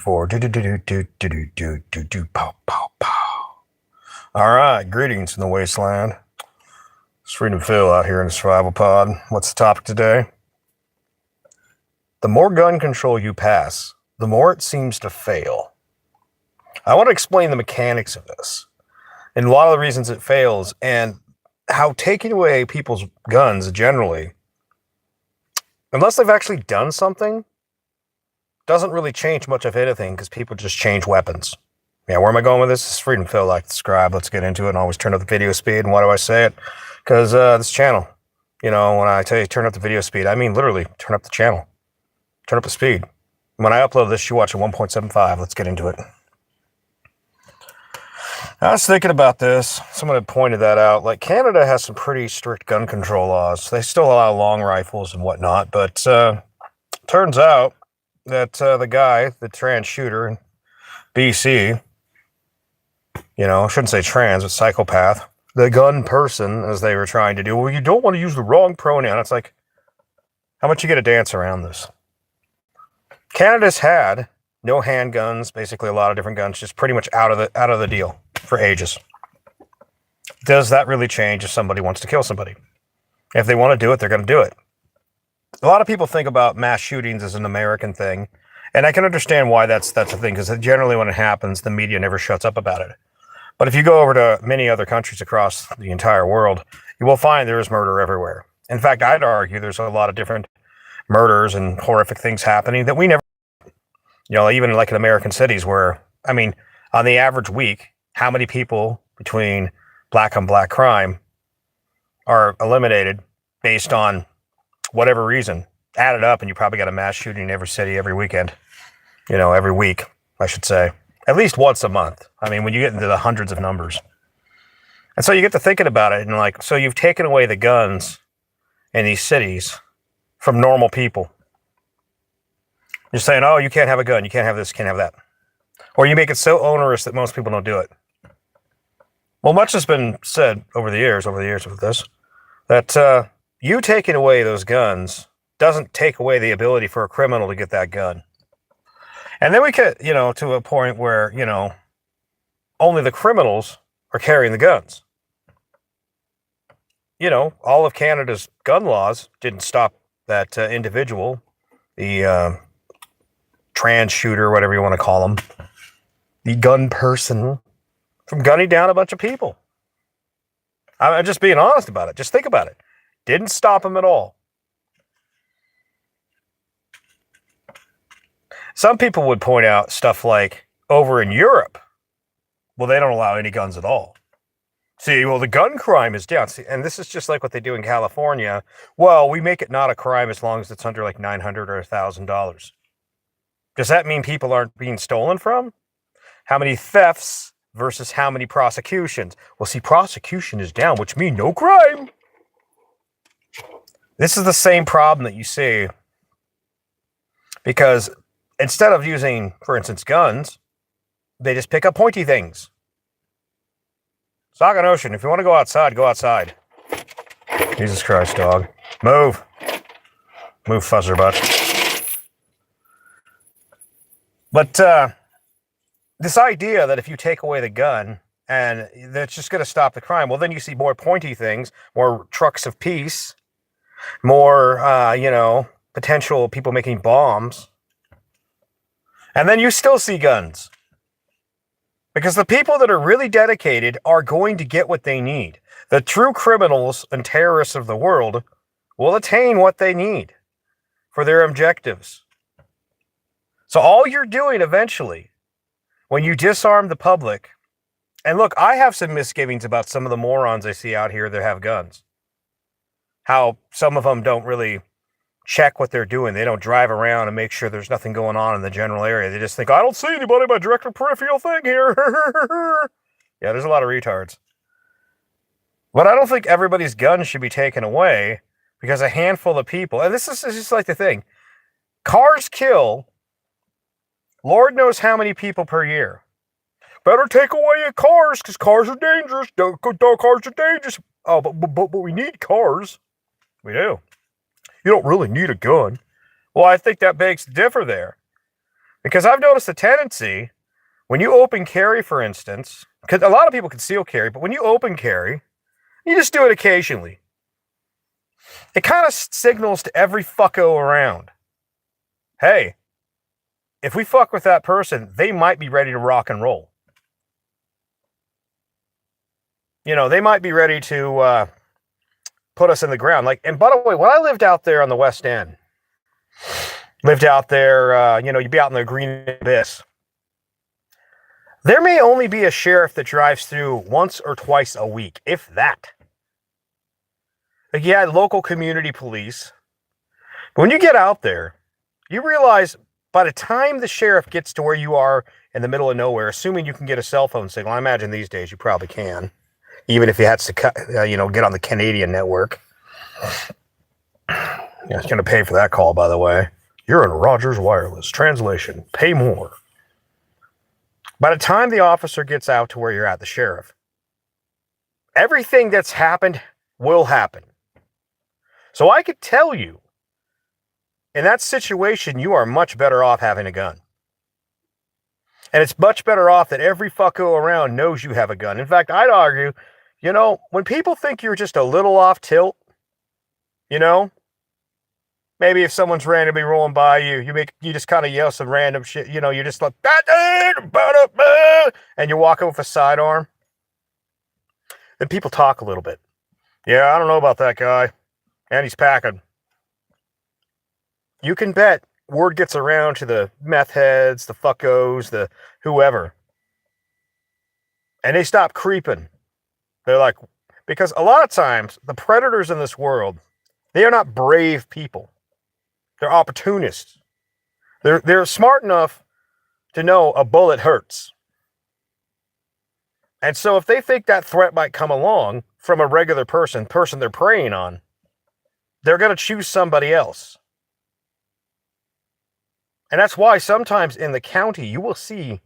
4. Do do do do do do do do do do pow pow pow. All right, greetings in the wasteland. It's Freedom Phil out here in the survival pod. What's the topic today? The more gun control you pass, the more it seems to fail. I want to explain the mechanics of this and a lot of the reasons it fails and how taking away people's guns generally, unless they've actually done something, doesn't really change much of anything because people just change weapons. Yeah, where am I going with this? This is Freedom Phil, like, subscribe, let's get into it, and always turn up the video speed. And why do I say it? Because this channel, when I tell you turn up the video speed, I mean literally turn up the channel. Turn up the speed. When I upload this, you watch at 1.75. Let's get into it. I was thinking about this. Someone had pointed that out. Like, Canada has some pretty strict gun control laws. They still allow long rifles and whatnot, but turns out that the guy, the trans shooter in BC, I shouldn't say trans, but psychopath, the gun person, as they were trying to do, well, you don't want to use the wrong pronoun. It's like, how much you get to dance around this? Canada's had no handguns, basically a lot of different guns, just pretty much out of the deal for ages. Does that really change if somebody wants to kill somebody? If they want to do it, they're going to do it. A lot of people think about mass shootings as an American thing, and I can understand why that's a thing, because generally when it happens, the media never shuts up about it. But if you go over to many other countries across the entire world, you will find there is murder everywhere. In fact, I'd argue there's a lot of different murders and horrific things happening that we never, even like in American cities where, on the average week, how many people between black on black crime are eliminated based on whatever reason, add it up, and you probably got a mass shooting in every city every weekend. Every week, I should say. At least once a month. When you get into the hundreds of numbers. And so you get to thinking about it, and so you've taken away the guns in these cities from normal people. You're saying, oh, you can't have a gun, you can't have this, you can't have that. Or you make it so onerous that most people don't do it. Well, much has been said over the years with this, that you taking away those guns doesn't take away the ability for a criminal to get that gun. And then we get, to a point where, only the criminals are carrying the guns. All of Canada's gun laws didn't stop that individual, the trans shooter, whatever you want to call him, the gun person, from gunning down a bunch of people. I'm just being honest about it. Just think about it. Didn't stop him at all. Some people would point out stuff like over in Europe, well, they don't allow any guns at all. See, well, the gun crime is down. See, and this is just like what they do in California. Well, we make it not a crime as long as it's under like $900 or $1,000. Does that mean people aren't being stolen from? How many thefts versus how many prosecutions? Well, see, prosecution is down, which means no crime. This is the same problem that you see because instead of using, for instance, guns, they just pick up pointy things. Sauga Ocean, if you want to go outside, go outside. Jesus Christ, dog. Move. Move, fuzzer butt. But this idea that if you take away the gun and that's just going to stop the crime, well, then you see more pointy things, more trucks of peace, more, potential people making bombs. And then you still see guns. Because the people that are really dedicated are going to get what they need. The true criminals and terrorists of the world will attain what they need for their objectives. So all you're doing eventually, when you disarm the public, and look, I have some misgivings about some of the morons I see out here that have guns. How some of them don't really check what they're doing. They don't drive around and make sure there's nothing going on in the general area. They just think, I don't see anybody by direct or peripheral thing here. Yeah, there's a lot of retards. But I don't think everybody's gun should be taken away because a handful of people, and this is just like the thing, cars kill Lord knows how many people per year. Better take away your cars because cars are dangerous. Cars are dangerous. Oh, but we need cars. We do. You don't really need a gun. Well, I think that begs to differ there. Because I've noticed a tendency when you open carry, for instance, because a lot of people conceal carry, but when you open carry, you just do it occasionally. It kind of signals to every fucko around, hey, if we fuck with that person, they might be ready to rock and roll. You know, they might be ready to put us in the ground. Like, and by the way, when I lived out there on the West End, lived out there, you'd be out in the green abyss. There may only be a sheriff that drives through once or twice a week, if that. Like, you had local community police. But when you get out there, you realize by the time the sheriff gets to where you are in the middle of nowhere, assuming you can get a cell phone signal, I imagine these days you probably can, even if you had to get on the Canadian network. It's going to pay for that call, by the way. You're in Rogers Wireless. Translation, pay more. By the time the officer gets out to where you're at, the sheriff, everything that's happened will happen. So I could tell you, in that situation, you are much better off having a gun. And it's much better off that every fucko around knows you have a gun. In fact, I'd argue, when people think you're just a little off tilt, maybe if someone's randomly rolling by you, you just kind of yell some random shit, you're just like, and you walk over with a sidearm. Then people talk a little bit. Yeah, I don't know about that guy. And he's packing. You can bet word gets around to the meth heads, the fuckos, the whoever. And they stop creeping. They're like, because a lot of times, the predators in this world, they are not brave people. They're opportunists. They're smart enough to know a bullet hurts. And so if they think that threat might come along from a regular person they're preying on, they're going to choose somebody else. And that's why sometimes in the county, you will see,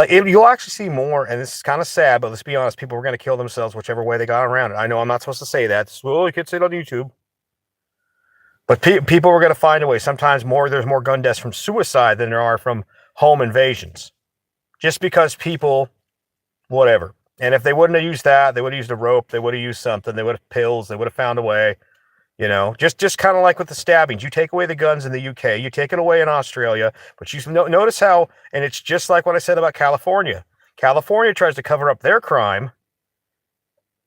you'll actually see more, and this is kind of sad, but let's be honest, people were going to kill themselves whichever way they got around it. I know I'm not supposed to say that. Well, you could say it on YouTube. But people were going to find a way. Sometimes there's more gun deaths from suicide than there are from home invasions. Just because people, whatever. And if they wouldn't have used that, they would have used a rope, they would have used something, they would have pills, they would have found a way. Just kind of like with the stabbings. You take away the guns in the UK, you take it away in Australia, but you notice how, and it's just like what I said about California. California tries to cover up their crime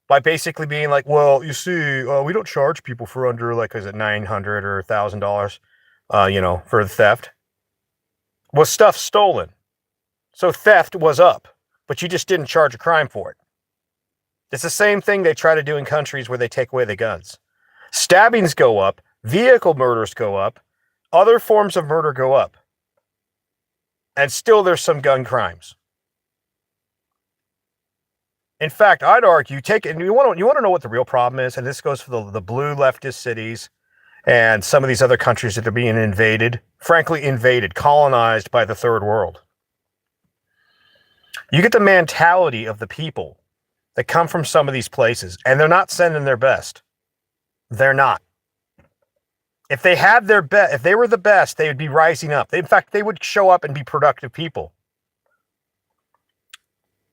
by basically being like, well, you see, we don't charge people for under, is it $900 or $1,000, for theft. Was stuff stolen. So theft was up, but you just didn't charge a crime for it. It's the same thing they try to do in countries where they take away the guns. Stabbings go up, vehicle murders go up, other forms of murder go up. And still there's some gun crimes. In fact, I'd argue, you want to know what the real problem is, and this goes for the blue leftist cities and some of these other countries that are being invaded, colonized by the third world. You get the mentality of the people that come from some of these places, and they're not sending their best. They're not. If they had their best, if they were the best, they would be rising up. In fact, they would show up and be productive people.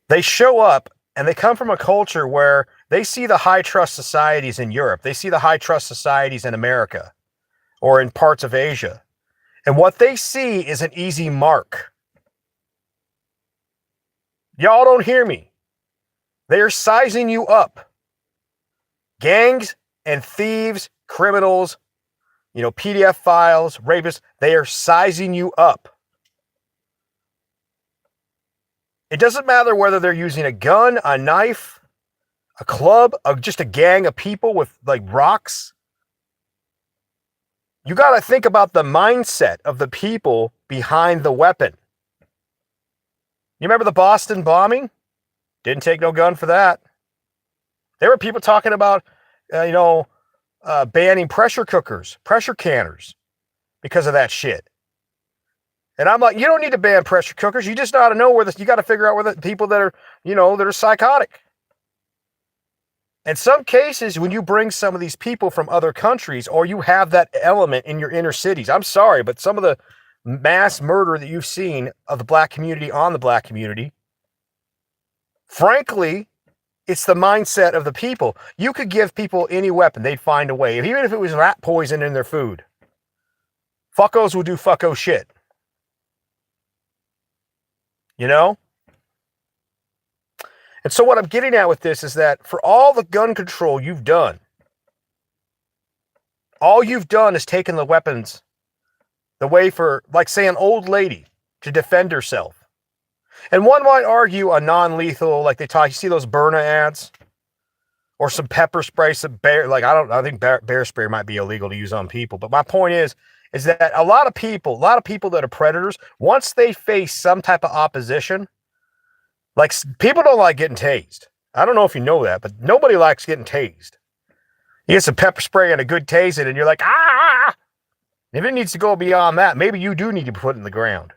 They show up and they come from a culture where they see the high trust societies in Europe. They see the high trust societies in America or in parts of Asia. And what they see is an easy mark. Y'all don't hear me. They are sizing you up. Gangs and thieves, criminals, PDF files, rapists, they are sizing you up. It doesn't matter whether they're using a gun, a knife, a club, just a gang of people with rocks. You got to think about the mindset of the people behind the weapon. You remember the Boston bombing? Didn't take no gun for that. There were people talking about, banning pressure cookers, pressure canners because of that shit. And I'm like, you don't need to ban pressure cookers. You just got to know you got to figure out where the people that are, that are psychotic. In some cases, when you bring some of these people from other countries, or you have that element in your inner cities, I'm sorry, but some of the mass murder that you've seen of the black community on the black community, frankly, it's the mindset of the people. You could give people any weapon, they'd find a way. Even if it was rat poison in their food. Fuckos will do fucko shit. You know? And so what I'm getting at with this is that for all the gun control you've done, all you've done is taken the weapons the way for, like, say, an old lady to defend herself. And one might argue a non-lethal, like they talk, you see those Byrna ads? Or some pepper spray, some bear, like, I think bear spray might be illegal to use on people. But my point is that a lot of people that are predators, once they face some type of opposition, like, people don't like getting tased. I don't know if you know that, but nobody likes getting tased. You get some pepper spray and a good tasing, and you're like, ah! If it needs to go beyond that, maybe you do need to put it in the ground.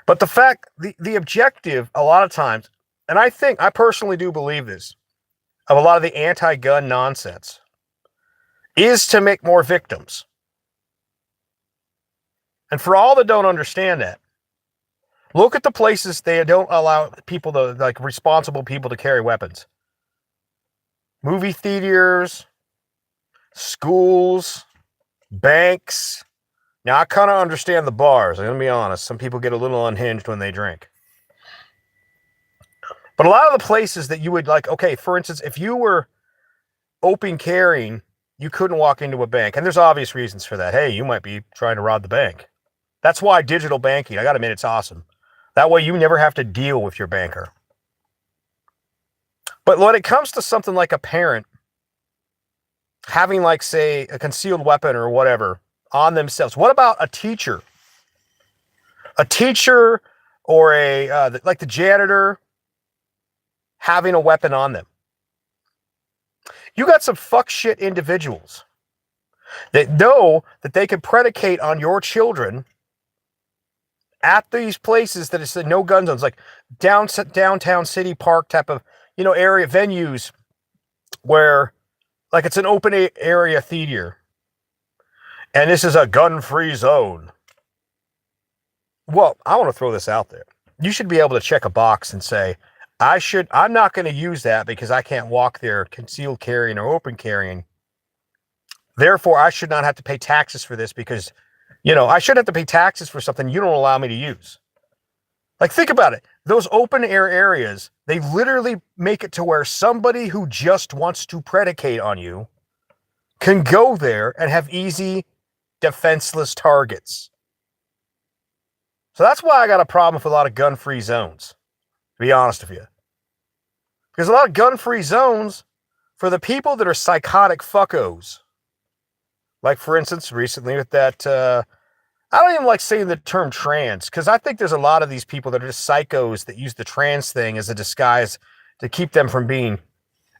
But the fact, the objective, a lot of times, and I personally do believe this, of a lot of the anti-gun nonsense, is to make more victims. And for all that don't understand that, look at the places they don't allow people to, like, responsible people to carry weapons. Movie theaters, schools, banks. Now, I kind of understand the bars. I'm going to be honest. Some people get a little unhinged when they drink. But a lot of the places that you would, like, okay, for instance, if you were open carrying, you couldn't walk into a bank. And there's obvious reasons for that. Hey, you might be trying to rob the bank. That's why digital banking, I got to admit, it's awesome. That way you never have to deal with your banker. But when it comes to something like a parent having, like, say, a concealed weapon or whatever on themselves, what about a teacher? A teacher or like the janitor having a weapon on them. You got some fuck shit individuals that know that they can predicate on your children at these places that is no gun zones, like downtown city park type of, area venues where, like, it's an open area theater and this is a gun-free zone. Well, I want to throw this out there. You should be able to check a box and say, I'm not going to use that because I can't walk there concealed carrying or open carrying. Therefore, I should not have to pay taxes for this because, I should have to pay taxes for something you don't allow me to use. Like, think about it. Those open air areas, they literally make it to where somebody who just wants to predicate on you can go there and have easy, defenseless targets. So that's why I got a problem with a lot of gun-free zones, to be honest with you. Because a lot of gun-free zones, for the people that are psychotic fuckos, like, for instance, recently with that, I don't even like saying the term trans, because I think there's a lot of these people that are just psychos that use the trans thing as a disguise to keep them from being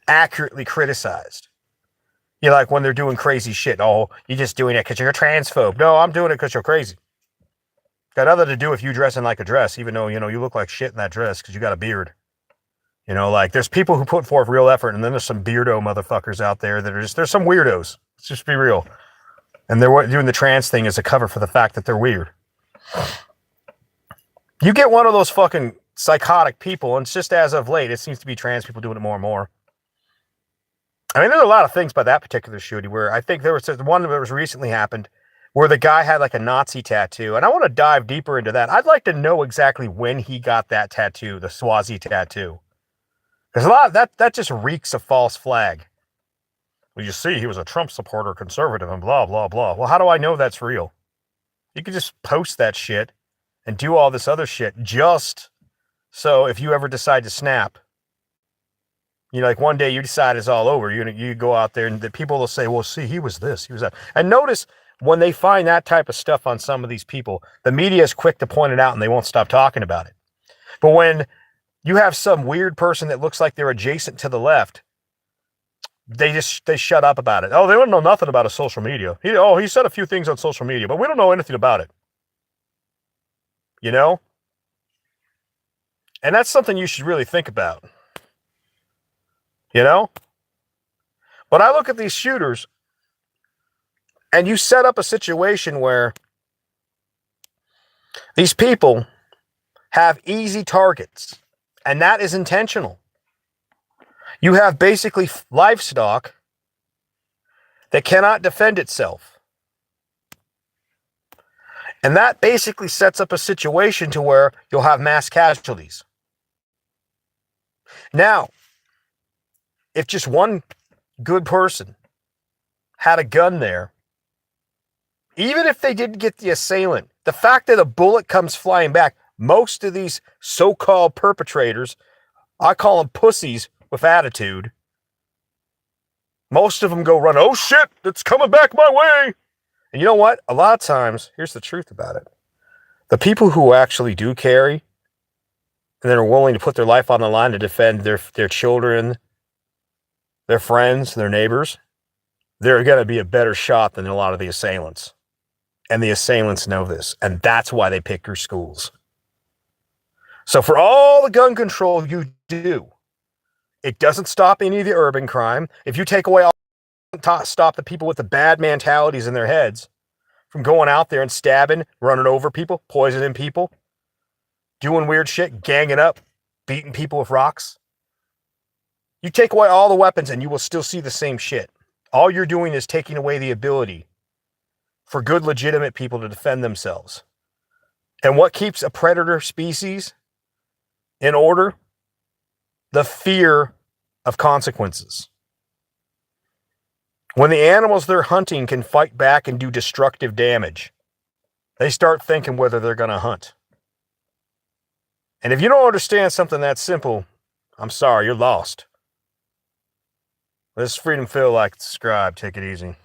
accurately criticized. Like when they're doing crazy shit. Oh, you're just doing it because you're a transphobe. No, I'm doing it because you're crazy. Got nothing to do with you dressing like a dress, even though, you look like shit in that dress because you got a beard. Like, there's people who put forth real effort, and then there's some beardo motherfuckers out there that are there's some weirdos. Let's just be real. And they're doing the trans thing as a cover for the fact that they're weird. You get one of those fucking psychotic people, and it's just as of late, it seems to be trans people doing it more and more. I mean, there's a lot of things by that particular shooting where I think there was one that was recently happened where the guy had, like, a Nazi tattoo. And I want to dive deeper into that. I'd like to know exactly when he got that tattoo, the Swazi tattoo. Because a lot of that just reeks of false flag. Well, you see, he was a Trump supporter, conservative, and blah, blah, blah. Well, how do I know that's real? You could just post that shit and do all this other shit just so if you ever decide to snap, like, one day you decide it's all over, you go out there and the people will say, well, see, he was this, he was that. And notice when they find that type of stuff on some of these people, the media is quick to point it out and they won't stop talking about it. But when you have some weird person that looks like they're adjacent to the left, they shut up about it. Oh, they don't know nothing about his social media. He said a few things on social media, but we don't know anything about it. And that's something you should really think about. But I look at these shooters, And you set up a situation where these people have easy targets, and that is intentional. You have basically livestock that cannot defend itself. And that basically sets up a situation to where you'll have mass casualties. Now, if just one good person had a gun there, even if they didn't get the assailant, the fact that a bullet comes flying back, most of these so-called perpetrators, I call them pussies with attitude, most of them go run, oh shit, it's coming back my way. And you know what? A lot of times, here's the truth about it. The people who actually do carry and then are willing to put their life on the line to defend their children, their friends, their neighbors, they're going to be a better shot than a lot of the assailants. And the assailants know this. And that's why they pick your schools. So for all the gun control you do, it doesn't stop any of the urban crime. If you take away all, stop the people with the bad mentalities in their heads from going out there and stabbing, running over people, poisoning people, doing weird shit, ganging up, beating people with rocks. You take away all the weapons and you will still see the same shit. All you're doing is taking away the ability for good, legitimate people to defend themselves. And what keeps a predator species in order? The fear of consequences. When the animals they're hunting can fight back and do destructive damage, they start thinking whether they're going to hunt. And if you don't understand something that simple, I'm sorry, you're lost. This is Freedom Phil. Like, subscribe, take it easy.